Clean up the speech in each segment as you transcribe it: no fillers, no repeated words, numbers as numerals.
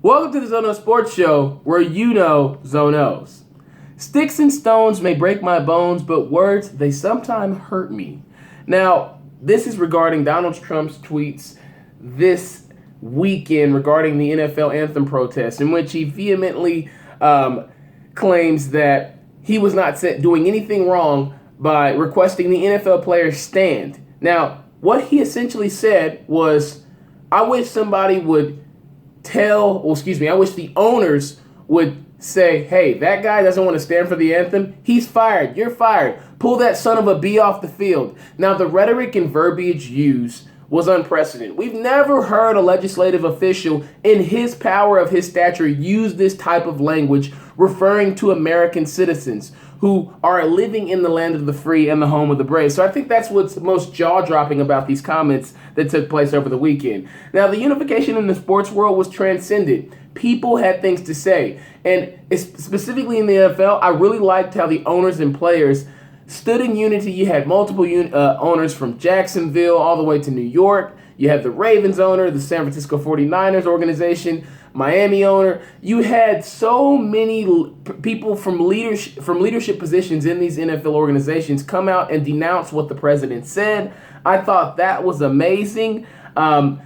Welcome to the Zono Sports Show, where you know Zonos. Sticks and stones may break my bones, but words, they sometimes hurt me. Now, this is regarding Donald Trump's tweets this weekend regarding the NFL anthem protest, in which he vehemently claims that he was not doing anything wrong by requesting the NFL players stand. Now, what he essentially said was, I wish somebody would I wish the owners would say, hey, that guy doesn't want to stand for the anthem. He's fired. You're fired. Pull that son of a B off the field. Now, the rhetoric and verbiage used was unprecedented. We've never heard a legislative official in his power of his stature use this type of language referring to American citizens who are living in the land of the free and the home of the brave. So I think that's what's most jaw-dropping about these comments that took place over the weekend. Now, the unification in the sports world was transcended. People had things to say. And specifically in the NFL, I really liked how the owners and players stood in unity. You had multiple owners from Jacksonville all the way to New York. You had the Ravens owner, the San Francisco 49ers organization, Miami owner. You had so many people from leadership positions in these NFL organizations come out and denounce what the president said. I thought that was amazing. I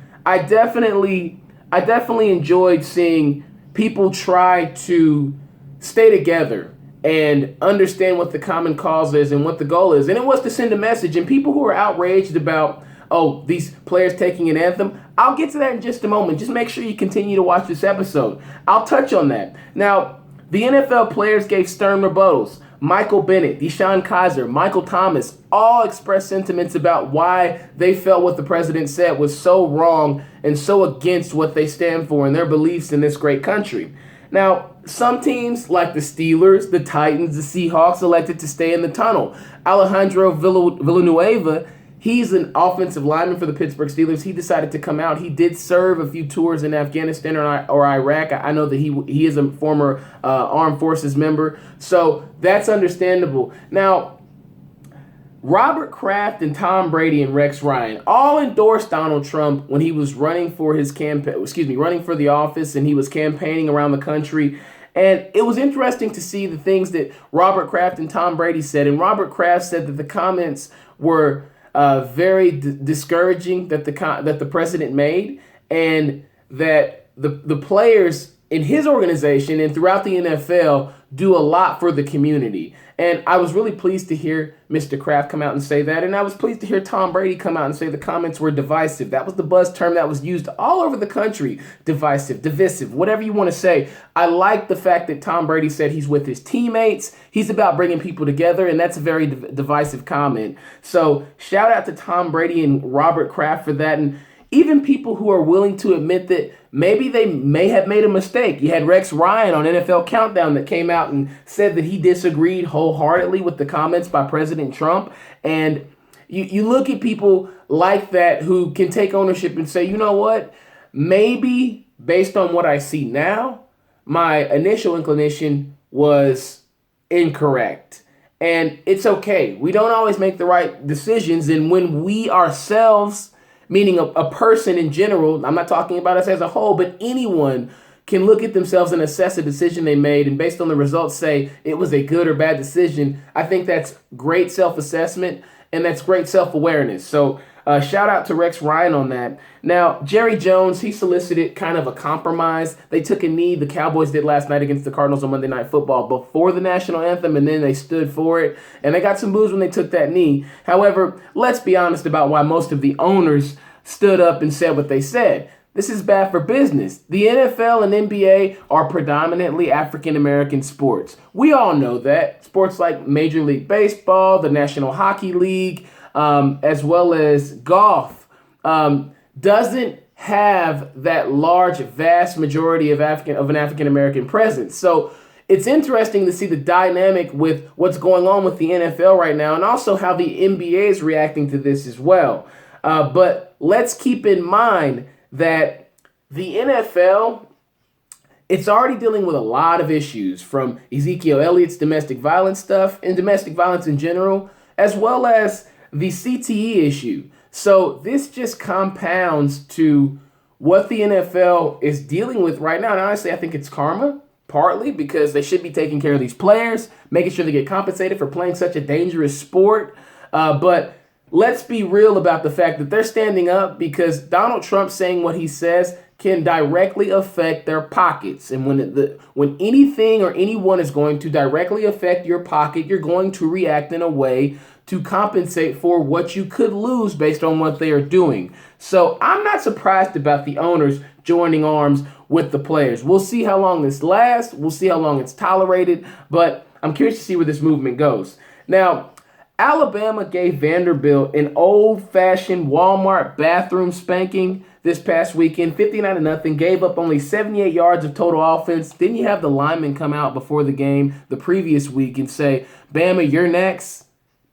definitely enjoyed seeing people try to stay together and understand what the common cause is and what the goal is. And it was to send a message. And people who are outraged about, oh, these players taking an anthem, I'll get to that in just a moment. Just make sure you continue to watch this episode. I'll touch on that. Now, the NFL players gave stern rebuttals. Michael Bennett, DeShone Kizer, Michael Thomas all expressed sentiments about why they felt what the president said was so wrong and so against what they stand for and their beliefs in this great country. Now, some teams like the Steelers, the Titans, the Seahawks elected to stay in the tunnel. Alejandro Villanueva, he's an offensive lineman for the Pittsburgh Steelers. He decided to come out. He did serve a few tours in Afghanistan or Iraq. I know that he is a former armed forces member, so that's understandable. Now, Robert Kraft and Tom Brady and Rex Ryan all endorsed Donald Trump when he was running for running for the office, and he was campaigning around the country. And it was interesting to see the things that Robert Kraft and Tom Brady said. And Robert Kraft said that the comments were very discouraging that the president made, and that the players in his organization and throughout the NFL do a lot for the community. And I was really pleased to hear Mr. Kraft come out and say that. And I was pleased to hear Tom Brady come out and say the comments were divisive. That was the buzz term that was used all over the country. Divisive, divisive, whatever you want to say. I like the fact that Tom Brady said he's with his teammates. He's about bringing people together, and that's a very divisive comment. So shout out to Tom Brady and Robert Kraft for that. And even people who are willing to admit that maybe they may have made a mistake. You had Rex Ryan on NFL Countdown that came out and said that he disagreed wholeheartedly with the comments by President Trump. And you look at people like that who can take ownership and say, you know what, maybe based on what I see now, my initial inclination was incorrect. And it's okay. We don't always make the right decisions. And when we ourselves, meaning a person in general, I'm not talking about us as a whole, but anyone can look at themselves and assess a decision they made, and based on the results say it was a good or bad decision. I think that's great self-assessment, and that's great self-awareness. So shout out to Rex Ryan on that. Now, Jerry Jones, he solicited kind of a compromise. They took a knee, the Cowboys did last night against the Cardinals on Monday Night Football before the national anthem, and then they stood for it. And they got some boos when they took that knee. However, let's be honest about why most of the owners stood up and said what they said. This is bad for business. The NFL and NBA are predominantly African-American sports. We all know that. Sports like Major League Baseball, the National Hockey League, as well as golf, doesn't have that large, vast majority of an African-American presence. So it's interesting to see the dynamic with what's going on with the NFL right now, and also how the NBA is reacting to this as well. But let's keep in mind that the NFL, it's already dealing with a lot of issues, from Ezekiel Elliott's domestic violence stuff and domestic violence in general, as well as the CTE issue. So this just compounds to what the NFL is dealing with right now, and honestly, I think it's karma, partly because they should be taking care of these players, making sure they get compensated for playing such a dangerous sport. But let's be real about the fact that they're standing up because Donald Trump saying what he says can directly affect their pockets. And when anything or anyone is going to directly affect your pocket, you're going to react in a way to compensate for what you could lose based on what they are doing. So I'm not surprised about the owners joining arms with the players. We'll see how long this lasts. We'll see how long it's tolerated. But I'm curious to see where this movement goes. Now, Alabama gave Vanderbilt an old-fashioned Walmart bathroom spanking this past weekend, 59-0, gave up only 78 yards of total offense. Then you have the linemen come out before the game the previous week and say, Bama, you're next.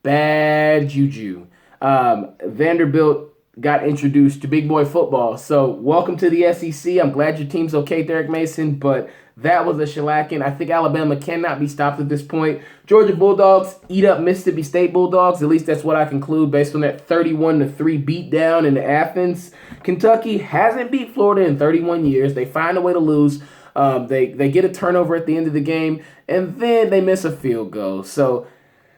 Bad juju. Vanderbilt got introduced to big boy football. So welcome to the SEC. I'm glad your team's okay, Derek Mason, but that was a shellacking. I think Alabama cannot be stopped at this point. Georgia Bulldogs eat up Mississippi State Bulldogs. At least that's what I conclude based on that 31-3 beatdown in Athens. Kentucky hasn't beat Florida in 31 years. They find a way to lose. They get a turnover at the end of the game, and then they miss a field goal. So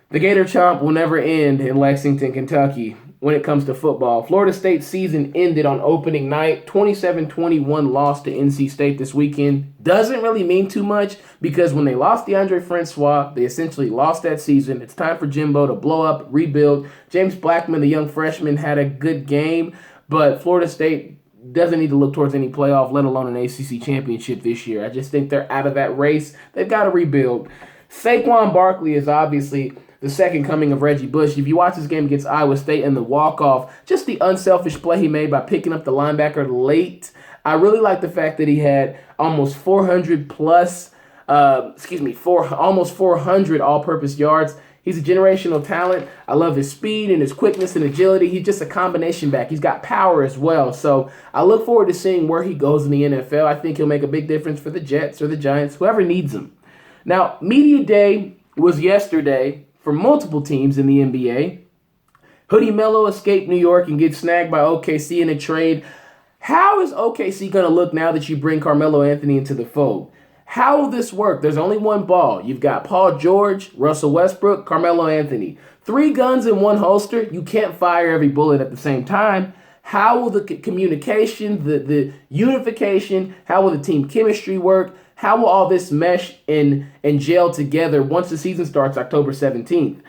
the Gator Chomp will never end in Lexington, Kentucky when it comes to football. Florida State's season ended on opening night. 27-21 loss to NC State this weekend. Doesn't really mean too much because when they lost DeAndre Francois, they essentially lost that season. It's time for Jimbo to blow up, rebuild. James Blackman, the young freshman, had a good game, but Florida State doesn't need to look towards any playoff, let alone an ACC championship this year. I just think they're out of that race. They've got to rebuild. Saquon Barkley is obviously the second coming of Reggie Bush. If you watch this game against Iowa State and the walk-off, just the unselfish play he made by picking up the linebacker late. I really like the fact that he had almost 400 all-purpose yards. He's a generational talent. I love his speed and his quickness and agility. He's just a combination back. He's got power as well. So I look forward to seeing where he goes in the NFL. I think he'll make a big difference for the Jets or the Giants, whoever needs him. Now, Media Day was yesterday for multiple teams in the NBA. Hoodie Melo escaped New York and gets snagged by OKC in a trade. How is OKC going to look now that you bring Carmelo Anthony into the fold? How will this work? There's only one ball. You've got Paul George, Russell Westbrook, Carmelo Anthony. 3 guns in one holster. You can't fire every bullet at the same time. How will the communication, the unification, how will the team chemistry work? How will all this mesh and gel together once the season starts October 17th?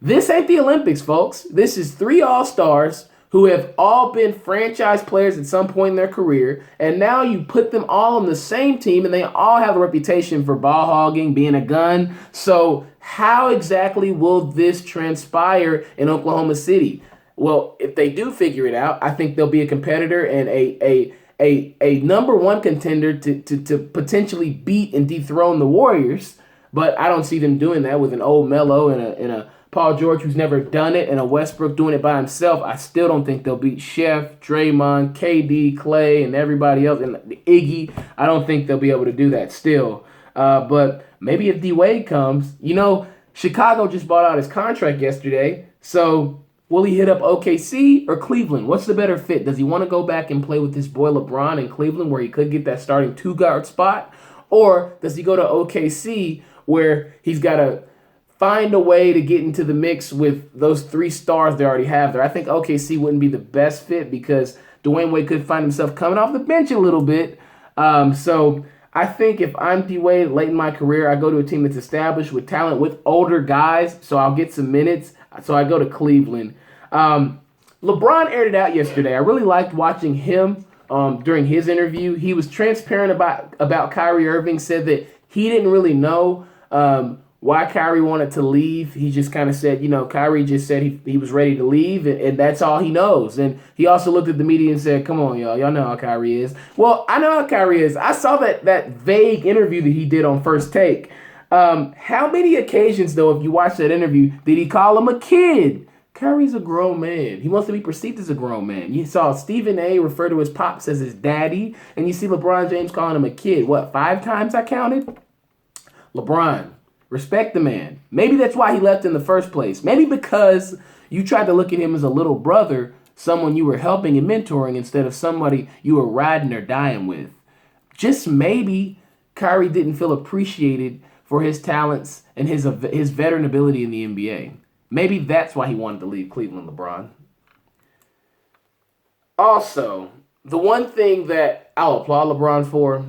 This ain't the Olympics, folks. This is 3 All-Stars who have all been franchise players at some point in their career, and now you put them all on the same team, and they all have a reputation for ball hogging, being a gun. So how exactly will this transpire in Oklahoma City? Well, if they do figure it out, I think they'll be a competitor and a number one contender to potentially beat and dethrone the Warriors. But I don't see them doing that with an old Melo and a Paul George who's never done it and a Westbrook doing it by himself. I still don't think they'll beat Chef, Draymond, KD, Clay, and everybody else, and Iggy. I don't think they'll be able to do that still. But maybe if D-Wade comes, Chicago just bought out his contract yesterday, so will he hit up OKC or Cleveland? What's the better fit? Does he want to go back and play with his boy LeBron in Cleveland where he could get that starting 2-guard spot? Or does he go to OKC where he's got to find a way to get into the mix with those 3 stars they already have there? I think OKC wouldn't be the best fit because Dwayne Wade could find himself coming off the bench a little bit. So I think if I'm D-Wade late in my career, I go to a team that's established with talent, with older guys, so I'll get some minutes. So I go to Cleveland. LeBron aired it out yesterday. I really liked watching him during his interview. He was transparent about Kyrie Irving, said that he didn't really know why Kyrie wanted to leave. He just kind of said, Kyrie just said he was ready to leave, and that's all he knows. And he also looked at the media and said, come on, y'all know how Kyrie is. Well, I know how Kyrie is. I saw that vague interview that he did on First Take. How many occasions, though, if you watch that interview, did he call him a kid? Kyrie's a grown man. He wants to be perceived as a grown man. You saw Stephen A. refer to his pops as his daddy, and you see LeBron James calling him a kid. 5 times I counted? LeBron, respect the man. Maybe that's why he left in the first place. Maybe because you tried to look at him as a little brother someone you were helping and mentoring instead of somebody you were riding or dying with. Just maybe Kyrie didn't feel appreciated for his talents and his veteran ability in the NBA. Maybe that's why he wanted to leave Cleveland, LeBron. Also, the one thing that I'll applaud LeBron for,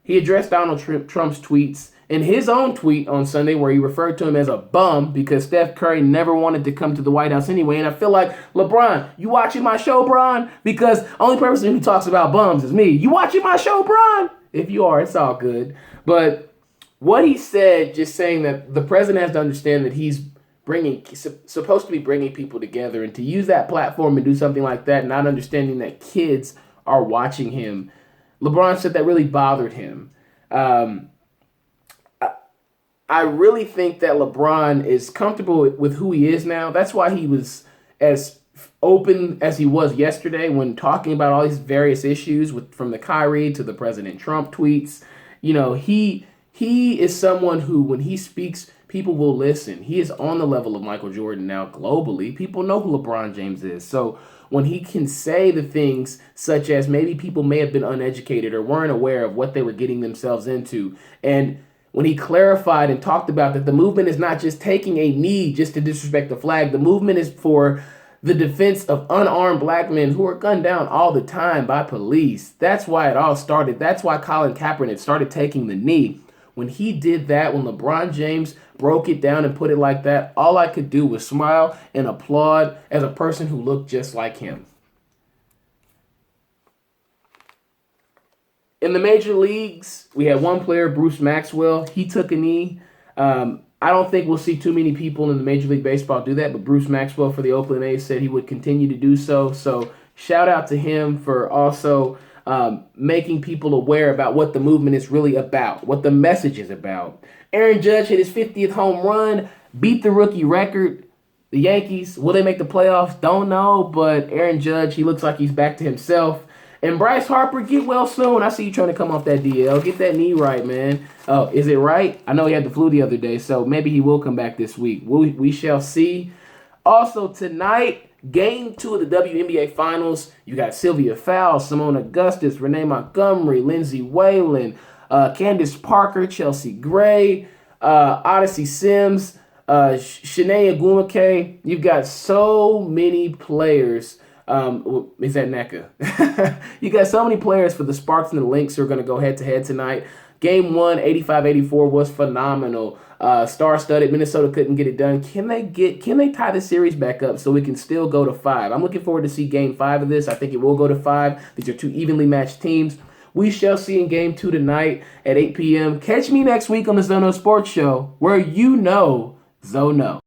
he addressed Donald Trump's tweets in his own tweet on Sunday where he referred to him as a bum because Steph Curry never wanted to come to the White House anyway. And I feel like, LeBron, you watching my show, Bron? Because only person who talks about bums is me. You watching my show, Bron? If you are, it's all good. But what he said, just saying that the president has to understand that he's supposed to be bringing people together, and to use that platform and do something like that, not understanding that kids are watching him. LeBron said that really bothered him. I really think that LeBron is comfortable with who he is now. That's why he was as open as he was yesterday when talking about all these various issues from the Kyrie to the President Trump tweets. You know, he is someone who, when he speaks, people will listen. He is on the level of Michael Jordan now globally. People know who LeBron James is. So when he can say the things such as maybe people may have been uneducated or weren't aware of what they were getting themselves into, and when he clarified and talked about that the movement is not just taking a knee just to disrespect the flag, the movement is for the defense of unarmed black men who are gunned down all the time by police. That's why it all started. That's why Colin Kaepernick started taking the knee. When he did that, when LeBron James broke it down and put it like that, all I could do was smile and applaud as a person who looked just like him. In the major leagues, we had one player, Bruce Maxwell. He took a knee. I don't think we'll see too many people in the Major League Baseball do that, but Bruce Maxwell for the Oakland A's said he would continue to do so. So shout out to him for also making people aware about what the movement is really about, what the message is about. Aaron Judge hit his 50th home run, beat the rookie record. The Yankees, will they make the playoffs? Don't know, but Aaron Judge, he looks like he's back to himself. And Bryce Harper, get well soon. I see you trying to come off that DL. Get that knee right, man. Oh, is it right? I know he had the flu the other day, so maybe he will come back this week. We shall see. Also, tonight, Game 2 of the WNBA Finals. You got Sylvia Fowles, Simone Augustus, Renee Montgomery, Lindsay Whalen, Candace Parker, Chelsea Gray, Odyssey Sims, Shanae Agumake. You've got so many players. Is that NECA? You got so many players for the Sparks and the Lynx who are going to go head-to-head tonight. Game 1, 85-84 was phenomenal. Star-studded. Minnesota couldn't get it done. Can they tie the series back up so we can still go to 5? I'm looking forward to see Game 5 of this. I think it will go to 5. These are two evenly matched teams. We shall see in Game 2 tonight at 8 p.m. Catch me next week on the Zono Sports Show, where you know Zono.